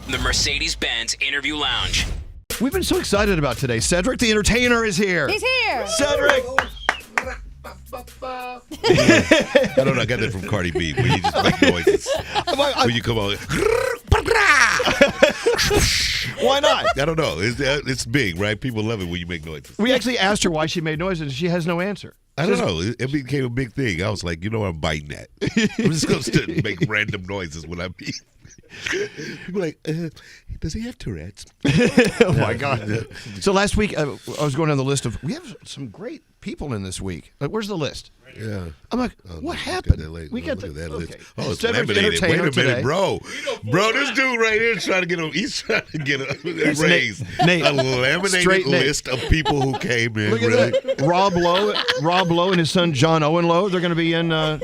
The Mercedes-Benz Interview Lounge. We've been so excited about today. Cedric, the entertainer, is here. He's here. Cedric. I don't know. I got that from Cardi B, where you just make noises. When you come on. Why not? I don't know. It's big, right? People love it when you make noises. We actually asked her why she made noises, and she has no answer. I don't know. It became a big thing. I was like, you know what? I'm biting that. I'm just going to make random noises when I eat. People are like, does he have Tourette's? Oh, my God. So last week, I was going down the list of, we have some great people in this week. Like, where's the list? Yeah. I'm like, what happened? We got that list. Oh, it's Cedric's laminated. Wait a minute, today. bro. Bro, this dude right here is trying to get a, he's trying to get a raise. Nate. A laminated list of people who came in. Look at that. Rob Lowe and his son John Owen Lowe, they're going to be in a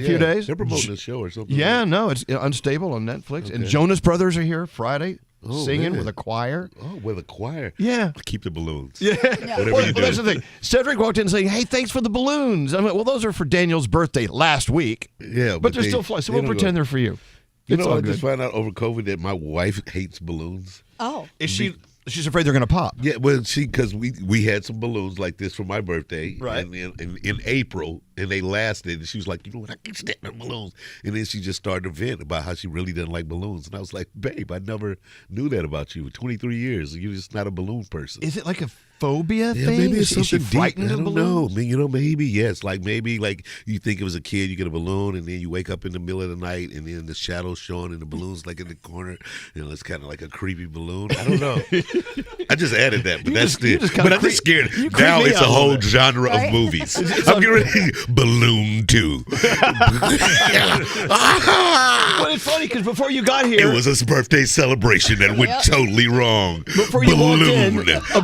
few days. They're promoting a show or something. Yeah, no, it's Unstable on Netflix. Okay. And Jonas Brothers are here Friday. Singing with a choir. Oh, with a choir. Yeah. Keep the balloons. Yeah. Whatever you do. That's the thing. Cedric walked in saying, hey, thanks for the balloons. I'm like, well, those are for Daniel's birthday last week. Yeah. But they're still flying. So we'll pretend they're for you. You know, I just found out over COVID that my wife hates balloons. Oh. Is she... She's afraid they're going to pop. Yeah, well, because we had some balloons like this for my birthday, right? And in April, and they lasted. And she was like, you know what, I can't stand the balloons. And then she just started to vent about how she really doesn't like balloons. And I was like, babe, I never knew that about you. 23 years, you're just not a balloon person. Is it like a phobia yeah, thing? Maybe it's is she something frightened deep. of I don't balloons? know. You know, maybe yes. Like maybe like you think it was a kid, you get a balloon, and then you wake up in the middle of the night, and then the shadow's showing, and the balloon's like in the corner. You know, it's kind of like a creepy balloon. I don't know. I just added that, but that's it. But I'm just scared. Now it's a whole genre of movies. I'm getting ready. Balloon 2. Well, it's funny because before you got here, it was a birthday celebration that went totally wrong. Before you walked in, a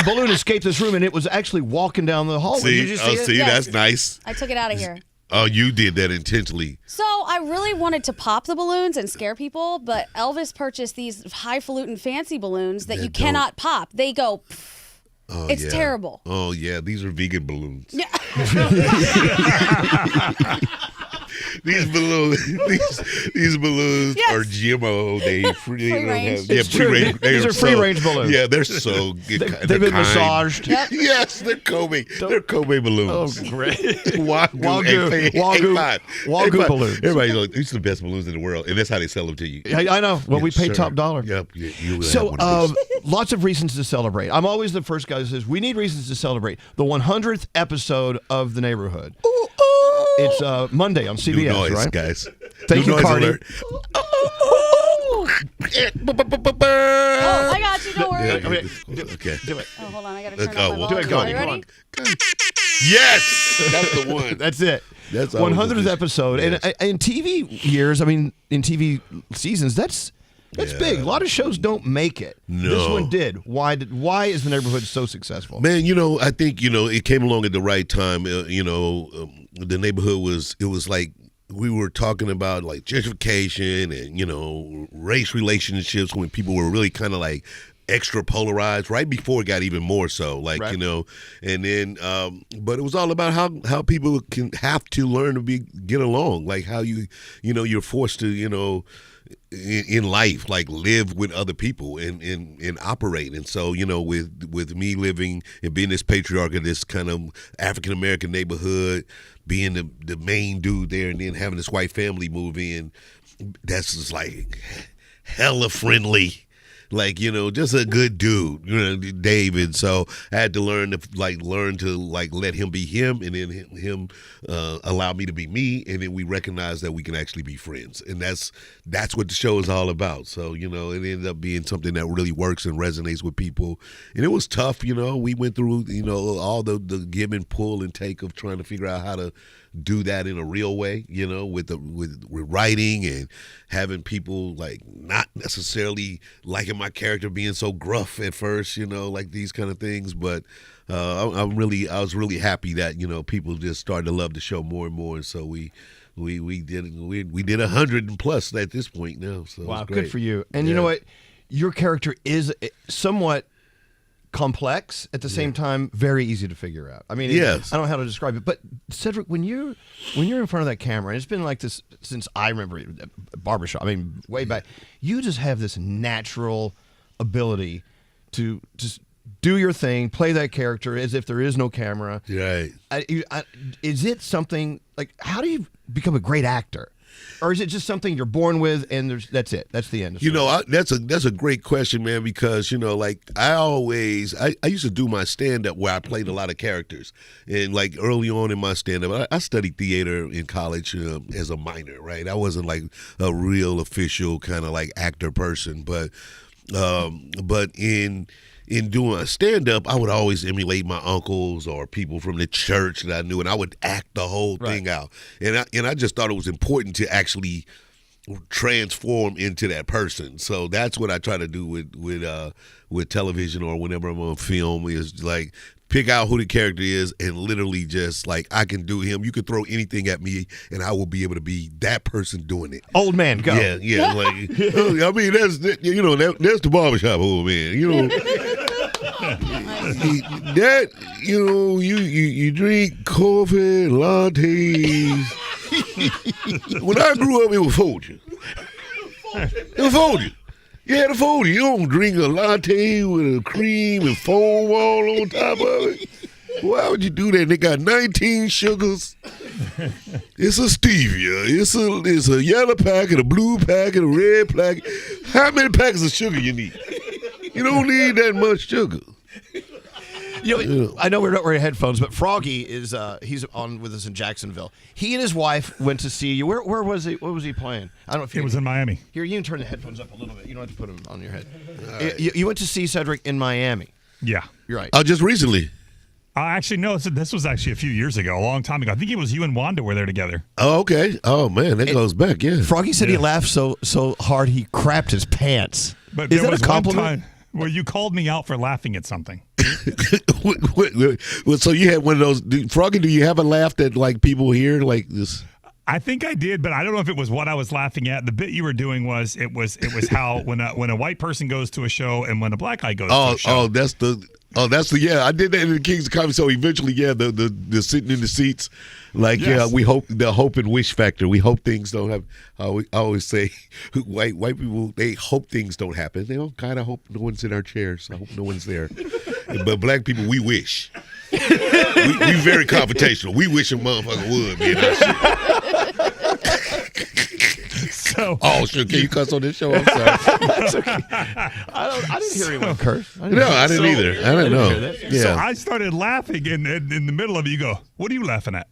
balloon escaped this room, and it was actually walking down the hallway. See, Did you see it? That's nice. I took it out of here. Oh, you did that intentionally. So I really wanted to pop the balloons and scare people, but Elvis purchased these highfalutin fancy balloons that you cannot pop. They go, it's terrible. Oh, yeah. These are vegan balloons. Yeah. These balloons are GMO. They free range. Yeah, free range. These are free range balloons. Yeah, they're so good. They've been massaged. Yep. Yes, they're Kobe. They're Kobe balloons. Oh, great. Wagyu balloons. Everybody's like, these are the best balloons in the world, and that's how they sell them to you. I know. Well, we pay top dollar. Yep. You so, lots of reasons to celebrate. I'm always the first guy that says we need reasons to celebrate. The 100th episode of The Neighborhood. It's Monday on CBS, New noise, right? Guys. Thank you, Cardi. Oh, I got you. Don't worry. Okay. Do it. Oh, hold on. I got to turn on my Do it, volume. Cardi. Are you ready? Yes, that's the one. That's it. That's 100th episode. Yes. And in TV years, I mean, in TV seasons, that's big. A lot of shows don't make it. No. This one did. Why is The Neighborhood so successful? Man, I think, it came along at the right time. The Neighborhood was like we were talking about like gentrification and, race relationships when people were really kind of like extra polarized right before it got even more so and then but it was all about how people can have to learn to get along, like how you're forced to in life, like live with other people and operate. And so, with me living and being this patriarch of this kind of African-American neighborhood, being the main dude there, and then having this white family move in, that's just like hella friendly. Like, just a good dude, David. So I had to learn to let him be him, and then him allow me to be me, and then we recognize that we can actually be friends, and that's what the show is all about. So it ended up being something that really works and resonates with people, and it was tough. We went through all the give and pull and take of trying to figure out how to do that in a real way, with writing and having people like not necessarily liking my character being so gruff at first, like these kind of things. But I was really happy that people just started to love the show more and more, and so we did 100 and plus at this point now. So wow, it's great. Good for you. And you know what, your character is somewhat complex at the same time, very easy to figure out. I mean, Yes. I don't know how to describe it, but Cedric, when you're in front of that camera, and it's been like this since I remember it, barbershop. I mean, way back. You just have this natural ability to just do your thing, play that character as if there is no camera. Right. Is it something like, how do you become a great actor? Or is it just something you're born with and that's it? That's the end. That's a great question, man, because, like I used to do my stand-up where I played a lot of characters. And like early on in my stand-up, I studied theater in college as a minor, right? I wasn't like a real official kind of like actor person, but in doing a stand-up, I would always emulate my uncles or people from the church that I knew, and I would act the whole thing out. And I just thought it was important to actually transform into that person. So that's what I try to do with television or whenever I'm on film, is like pick out who the character is and literally just like, I can do him. You can throw anything at me and I will be able to be that person doing it. Old man, go. Yeah. Like, I mean, that's the barbershop old man. That you drink coffee, lattes. When I grew up, it was Folgers. It was Folgers. You had a Folgers. You don't drink a latte with a cream and foam all on top of it. Why would you do that? They got 19 sugars. It's a stevia. It's a yellow packet, a blue packet, a red packet. How many packets of sugar you need? You don't need that much sugar. I know we're not wearing headphones, but Froggy is he's on with us in Jacksonville. He and his wife went to see you. Where was he? What was he playing? I don't know if it was in Miami. Here, you can turn the headphones up a little bit. You don't have to put them on your head. Right. You went to see Cedric in Miami. Yeah, you're right. Oh, just recently. Actually, no. This was actually a few years ago, a long time ago. I think it was you and Wanda were there together. Oh, okay. Oh man, that goes back. Yeah. Froggy said he laughed so hard he crapped his pants. But is there that was a compliment? one time where you called me out for laughing at something. Well, so you had one of those. Froggy, do you have a laugh that like people hear like this? I think I did, but I don't know if it was what I was laughing at. The bit you were doing was it was how when a white person goes to a show and when a black guy goes to a show. That's the yeah. I did that in the Kings of Comedy. So eventually, yeah, the sitting in the seats, like yes. Yeah, we hope the hope and wish factor. We hope things don't have. I always say, white people they hope things don't happen. They don't kind of hope no one's in our chairs. I hope no one's there. But black people, we wish. we very confrontational. We wish a motherfucker would be in our shit. So, sure. Can you cuss on this show? I'm sorry. That's okay. I didn't hear anyone curse. I didn't either. I didn't know. Yeah. So I started laughing, and in the middle of it, you go, "What are you laughing at?"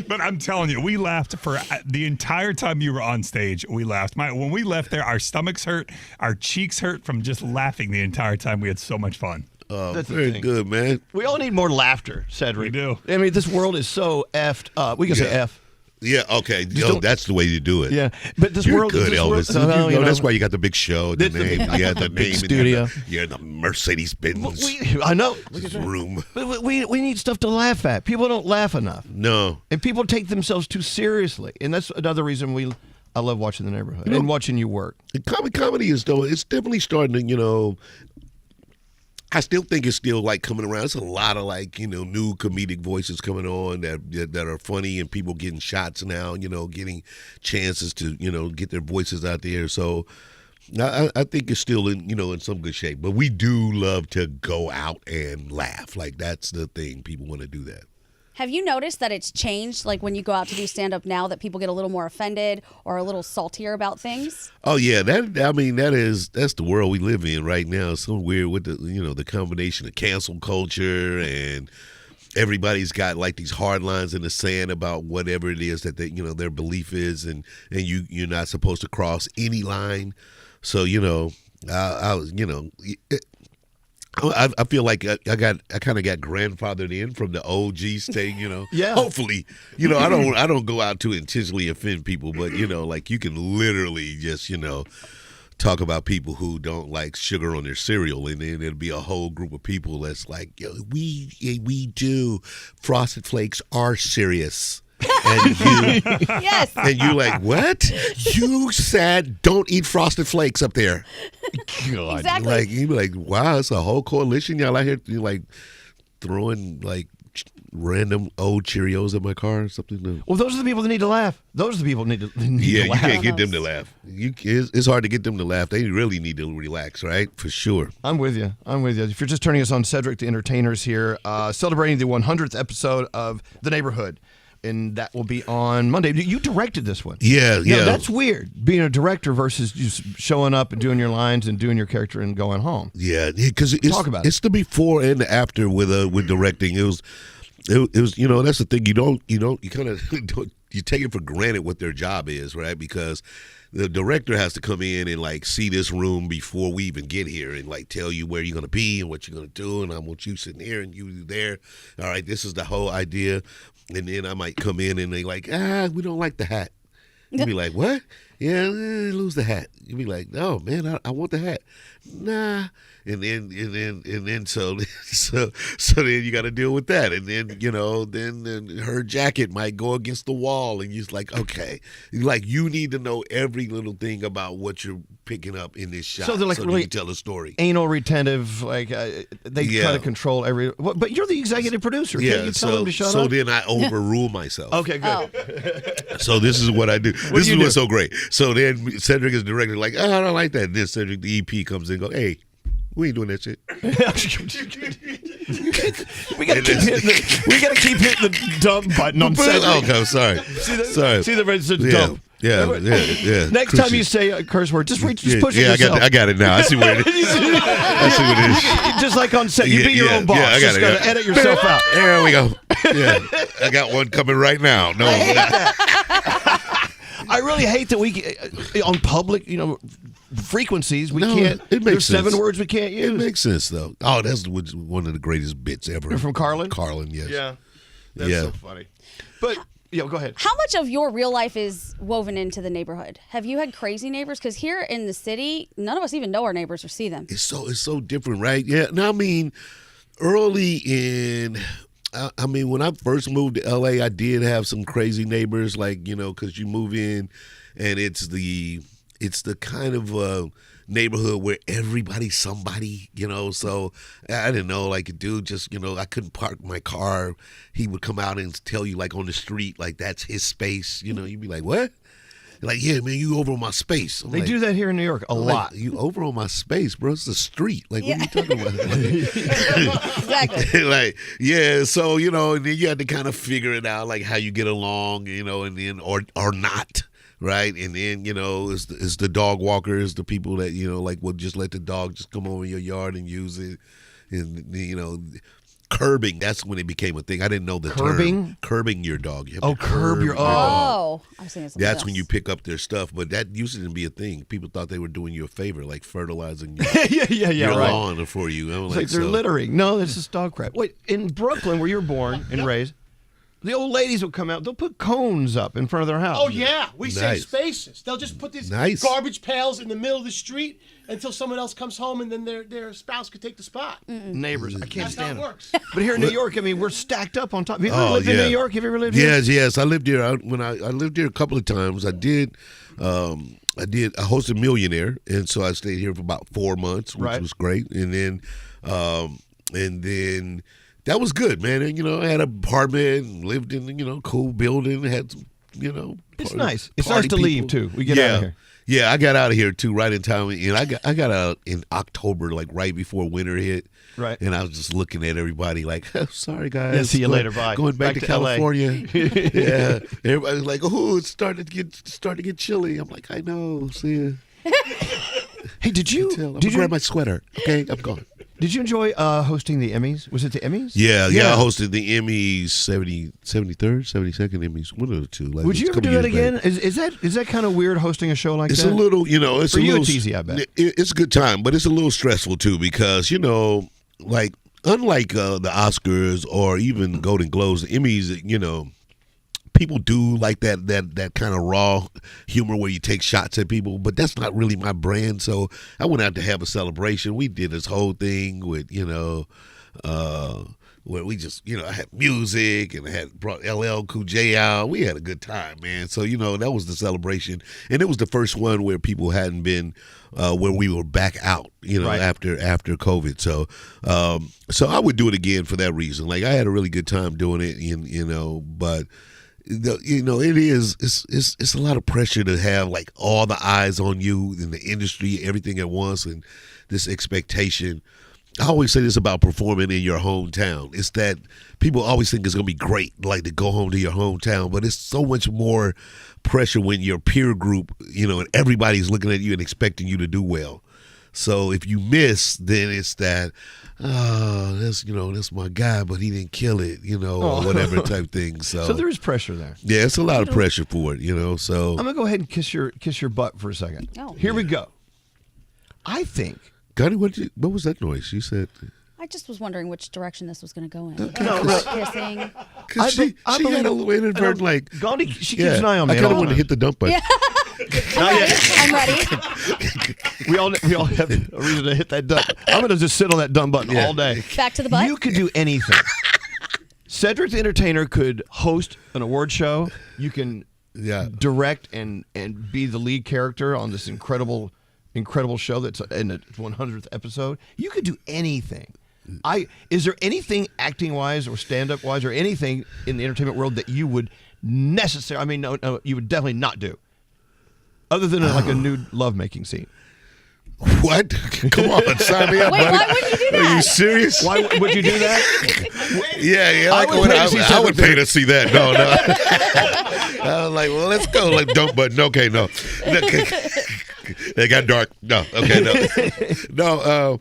But I'm telling you, we laughed for the entire time you were on stage. We laughed. When we left there, our stomachs hurt, our cheeks hurt from just laughing the entire time. We had so much fun. That's very good, man. We all need more laughter, Cedric. We do. I mean, this world is so effed up. We can say F. Yeah, okay. That's the way you do it. Yeah, but this You're world good, is Elvis. That's why you got the big show, the name, you got the big name, studio. You're the Mercedes Benz. I know. Room. But we need stuff to laugh at. People don't laugh enough. No. And people take themselves too seriously, and that's another reason I love watching The Neighborhood and watching you work. Comedy is it's definitely starting to I still think it's still like coming around. There's a lot of like, new comedic voices coming on that are funny and people getting shots now, getting chances to, get their voices out there. So I think it's still in some good shape. But we do love to go out and laugh. Like that's the thing. People want to do that. Have you noticed that it's changed, like when you go out to do stand-up now, that people get a little more offended or a little saltier about things? Oh yeah, that's the world we live in right now. It's so weird with the combination of cancel culture and everybody's got like these hard lines in the sand about whatever it is that their belief is, and you're not supposed to cross any line. So I feel like I kind of got grandfathered in from the OG thing, Yeah. Hopefully, I don't go out to intentionally offend people, but like you can literally just talk about people who don't like sugar on their cereal, and then it'll be a whole group of people that's like, we do. Frosted Flakes are serious. And you, Yes. and you like, what? You said don't eat Frosted Flakes up there. God. Exactly. Like, you be like, wow, it's a whole coalition. Y'all out here, you like throwing like random old Cheerios in my car or something. Well, those are the people that need to laugh. Those are the people that need to Yeah, you laugh. can't get them to laugh. It's hard to get them to laugh. They really need to relax, right? For sure. I'm with you. If you're just turning us on, Cedric the Entertainer's here, celebrating the 100th episode of The Neighborhood. And that will be on Monday. You directed this one. Yeah. Now, that's weird, being a director versus just showing up and doing your lines and doing your character and going home. Yeah, because Talk about it. It's the before and the after with directing. It was that's the thing. You kind of you take it for granted what their job is, right? Because the director has to come in and like see this room before we even get here and like tell you where you're gonna be and what you're gonna do, and I want you sitting here and you there. All right, this is the whole idea. And then I might come in and they like, we don't like the hat. You'd be like, what? Yeah, lose the hat. You'd be like, no, man, I want the hat. Nah. And then so then you got to deal with that. And then, then her jacket might go against the wall and you're just like, okay. Like you need to know every little thing about what you're picking up in this shot So they're like you really can tell a story. Anal retentive, like they try to control every. But you're the executive producer. Can't you tell them to shut so up? then I overrule myself. Okay, good. So this is what I do. This do is you what's do? so great. So then Cedric is directed like, I don't like that. Then Cedric, the EP, comes in and goes, hey, we ain't doing that shit. we got to keep hitting the dump button on Cedric. Okay, sorry. See the red says dump. Yeah. Next time you say a curse word, just push it yourself. I got it now. I see where it is. I see what it is. Just like on set, you be your own boss. Yeah, I got just it. gotta edit yourself out. There we go. Yeah, I got one coming right now. No, I really hate that we on public, frequencies we can't. It makes There's sense. 7 words we can't use. It makes sense though. Oh, that's one of the greatest bits ever. From Carlin? Carlin, yes. Yeah, that's so funny. But go ahead. How much of your real life is woven into the neighborhood? Have you had crazy neighbors? Because here in the city, none of us even know our neighbors or see them. It's so different, right? Yeah. Now, I mean, early in, when I first moved to LA, I did have some crazy neighbors, like because you move in, and it's the kind of neighborhood where everybody's somebody, so I didn't know, like a dude just, I couldn't park my car. He would come out and tell you like on the street, like that's his space, you'd be like, what? Like, yeah, man, you over on my space. They do that here in New York a lot. Like, you over on my space, bro. It's the street. Like, what are you talking about? Exactly. Like, yeah, so, and then you had to kind of figure it out, like how you get along, and then, or not. Right, and then it's the dog walkers, the people that like will just let the dog just come over your yard and use it, and curbing. That's when it became a thing. I didn't know the term. Curbing your dog. You have to curb your. Oh, I was thinking something That's else. when you pick up their stuff, but that used to be a thing. People thought they were doing you a favor, like fertilizing your right. lawn for you. I'm It's like they're littering. No, this is dog crap. Wait, in Brooklyn, where you were born and raised, the old ladies will come out. They'll put cones up in front of their house. Oh, yeah. We save Nice. spaces. They'll just put these Nice. garbage pails in the middle of the street until someone else comes home, and then their spouse could take the spot. Neighbors. I can't That's how stand it them. works. But here in New York, we're stacked up on top. Have you ever lived in New York? Have you ever lived here? Yes. I lived here. When I lived here a couple of times. I hosted Millionaire, and so I stayed here for about 4 months, which was great. And then that was good, man. And, I had an apartment, lived in, cool building, had some, It's nice. It's nice to leave, too. We get out of here. Yeah, I got out of here, too, right in time. And I got out in October, like right before winter hit. Right. And I was just looking at everybody like, sorry, guys. Yeah, see you later. Bye. Going back to California. Yeah. Everybody's like, oh, it's starting to get chilly. I'm like, I know. See ya. Hey, did you grab my sweater? Okay, I'm gone. Did you enjoy hosting the Emmys? Was it the Emmys? Yeah. I hosted the Emmys, 73rd, 72nd Emmys, one of the two. Like, Would you ever do that again? Is that kind of weird hosting a show like it's that? It's a little, it's For a little. It's easy, I bet. It's a good time, but it's a little stressful too because like unlike the Oscars or even Golden Globes, the Emmys, people do like that kind of raw humor where you take shots at people, but that's not really my brand. So I went out to have a celebration. We did this whole thing with, where we just, I had music and I had brought LL Cool J out. We had a good time, man. So, that was the celebration. And it was the first one where people hadn't been, where we were back out, Right. after COVID. So, so I would do it again for that reason. Like, I had a really good time doing it, but it's a lot of pressure to have like all the eyes on you in the industry, everything at once, and this expectation. I always say this about performing in your hometown. It's that people always think it's going to be great, like to go home to your hometown, but it's so much more pressure when your peer group, and everybody's looking at you and expecting you to do well. So if you miss, then it's that, that's my guy, but he didn't kill it, or whatever type thing. So there is pressure there. Yeah, it's a lot of pressure for it, so. I'm going to go ahead and kiss your butt for a second. Oh. Here we go. I think. Gandhi, what was that noise? You said. I just was wondering which direction this was going to go in. Kissing. Because she had a little inadvertent, like. Gandhi, she keeps an eye on me. I kind of wanted to hit the dump button. I'm ready. We all have a reason to hit that dump. I'm going to just sit on that dump button all day. Back to the butt. You could do anything. Cedric the Entertainer could host an award show. You can direct and be the lead character on this incredible show that's in the 100th episode. You could do anything. Is there anything acting wise or stand up wise or anything in the entertainment world that you would necessarily? No, you would definitely not do, other than like a nude lovemaking scene. What? Come on, sign me up, Wait, buddy. why would you do that? Are you serious? Why would you do that? Yeah. I would pay to see that. No. I was like, well, let's go. Like, don't, but okay, no. It got dark. No, okay, no.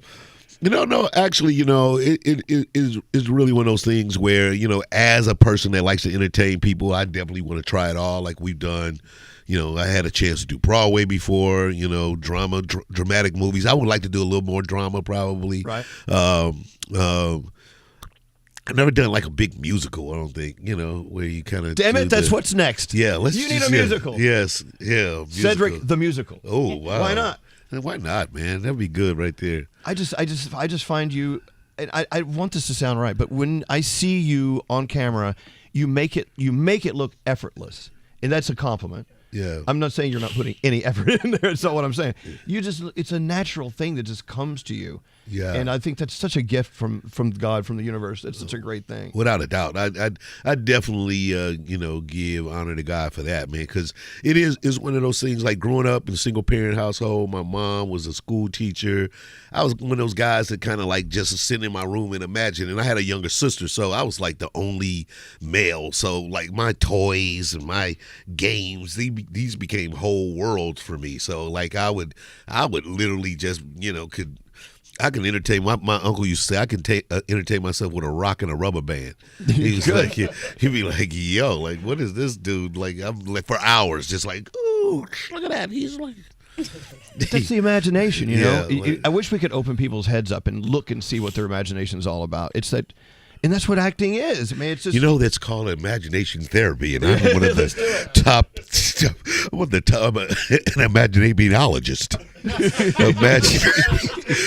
No. Actually, it is really one of those things where, as a person that likes to entertain people, I definitely want to try it all. Like we've done. I had a chance to do Broadway before, dramatic movies. I would like to do a little more drama probably. Right. I've never done like a big musical, I don't think, where you kind of. Damn it, that's what's next. Yeah, You need a musical. Yes, yeah. Musical. Cedric the musical. Oh, wow. Why not? Why not, man? That'd be good right there. I just find you, and I want this to sound right, but when I see you on camera, you make it look effortless, and that's a compliment. Yeah. I'm not saying you're not putting any effort in there. That's not what I'm saying. It's a natural thing that just comes to you. Yeah. And I think that's such a gift from God, from the universe. It's such a great thing. Without a doubt. I definitely, give honor to God for that, man, because it's one of those things like growing up in a single parent household. My mom was a school teacher. I was one of those guys that kind of like just sit in my room and imagine. And I had a younger sister, so I was like the only male. So like my toys and my games, these became whole worlds for me. So like I would literally just, I can entertain. My uncle used to say I can entertain myself with a rock and a rubber band. He was like, he'd be like, "Yo, like, what is this dude?" Like, I'm like for hours, just like, "Ooh, look at that." He's like, that's the imagination, Yeah, like- I wish we could open people's heads up and look and see what their imagination is all about. It's that, and that's what acting is. I mean, it's just that's called imagination therapy, and I'm one of the top. I'm one of the top an imaginationologist. Imagine.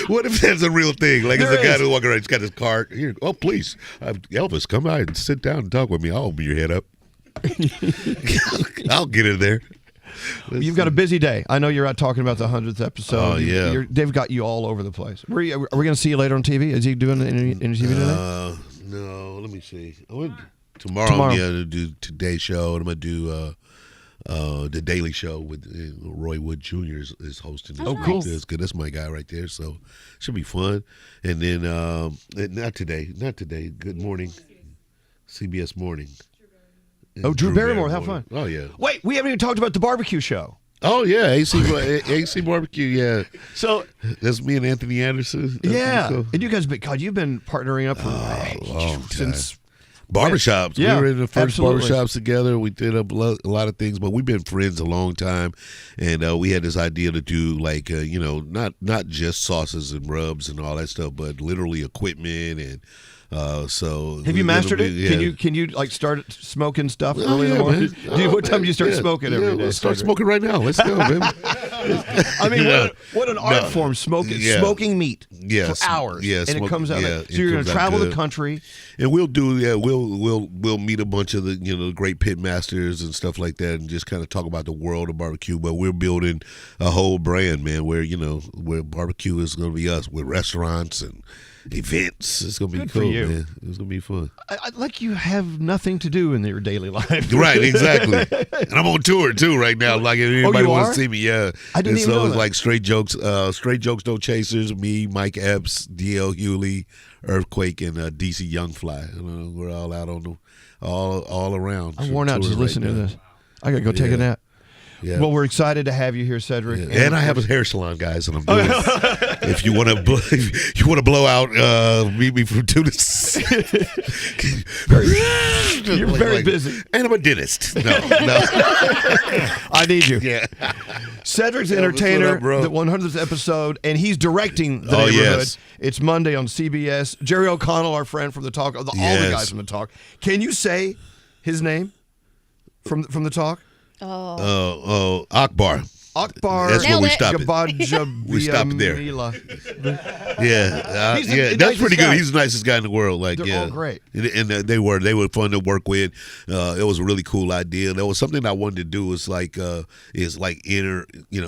What if that's a real thing? Like, it's a guy who walking around, he's got his card. Here, oh, please, Elvis, come by and sit down and talk with me. I'll open your head up. I'll get in there. You've got a busy day. I know you're out talking about the 100th episode. Oh, yeah. They've got you all over the place. Are we going to see you later on TV? Is he doing any TV today? No, let me see. Tomorrow. Yeah, to do Today's show, and I'm going to do the Daily Show with Roy Wood Jr. is hosting this. Oh, cool. Because that's my guy right there, so should be fun. And then, not today. Good morning, CBS Morning. Oh, Drew Barrymore, how fun. Oh, yeah. Wait, we haven't even talked about the barbecue show. Oh, yeah, AC Barbecue, yeah. So that's me and Anthony Anderson. Yeah. Cool. And you guys, you've been partnering up for since barbershops. Yeah, we were in the first absolutely. barbershops together. We did a lot of things, but we've been friends a long time. And we had this idea to do like, not just sauces and rubs and all that stuff, but literally equipment and. So have you mastered it? Yeah. Can you like start smoking stuff early in the morning? What time do you start smoking every day? Let's start smoking right now. Let's go, man. I mean, what an art form, smoking meat. Yes. for hours. Yeah, and it smoke- comes out. yeah, So it you're going comes to out travel the good. country. And we'll meet a bunch of the great pit masters and stuff like that, and just kind of talk about the world of barbecue. But we're building a whole brand, man, where barbecue is going to be us with restaurants and events. It's going to be Good for cool, you. man. It's going to be fun. Like you have nothing to do in your daily life. Right, exactly. And I'm on tour too right now. Like if anybody you wants are? to see me, yeah. I didn't and even so know it's that. like straight jokes, no chasers. Me, Mike Epps, D.L. Hewley, Earthquake, and DC Youngfly. We're all out on them, all around. I'm worn out just listening to this. I got to go take a nap. Yeah. Well, we're excited to have you here, Cedric. Yeah. And I have a hair salon, guys, and I'm doing it. If you want to blow out, meet me from 2 to 6. You're very busy. And I'm a dentist. No. I need you. Yeah. Cedric's Yeah, what's entertainer, up, bro? the 100th episode, and he's directing The Oh, Neighborhood. yes. It's Monday on CBS. Jerry O'Connell, our friend from The Talk, all the Yes. guys from The Talk. Can you say his name from The Talk? Akbar. Akbar. That's where we Nailed it. stop it. We stop it there. Mila. Yeah, He's the that's nicest pretty guy. good. He's the nicest guy in the world. Like, They're yeah, all great. And they were fun to work with. It was a really cool idea. There was something I wanted to do. Is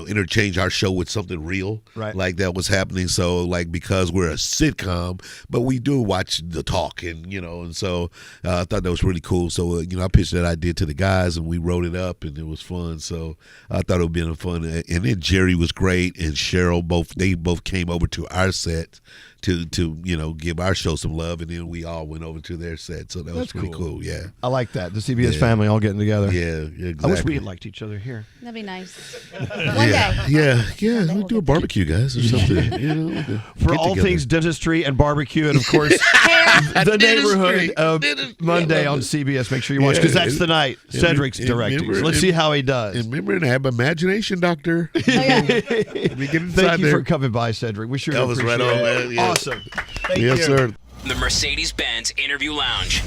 interchange our show with something real, Right. Like that was happening. So like because we're a sitcom, but we do watch The Talk, and so I thought that was really cool. So I pitched that idea to the guys, and we wrote it up, and it was fun. So I thought it would be fun. And then Jerry was great, and Cheryl both came over to our set to give our show some love, and then we all went over to their set. So that was pretty cool. Yeah, I like that. The CBS family all getting together. yeah, exactly. I wish we had liked each other here. That'd be nice. One day. Yeah. We'll do a barbecue, guys, or something. For all things dentistry and barbecue, and of course, The Neighborhood of Monday on CBS. Make sure you watch, because that's the night Cedric's directing. So let's see how he does. And remember to have imagination, doctor. Oh, yeah. We get inside Thank you there. for coming by, Cedric. We sure That do was appreciate right on, it. man. Yeah. Awesome. Thank Yes, you. sir. The Mercedes-Benz Interview Lounge.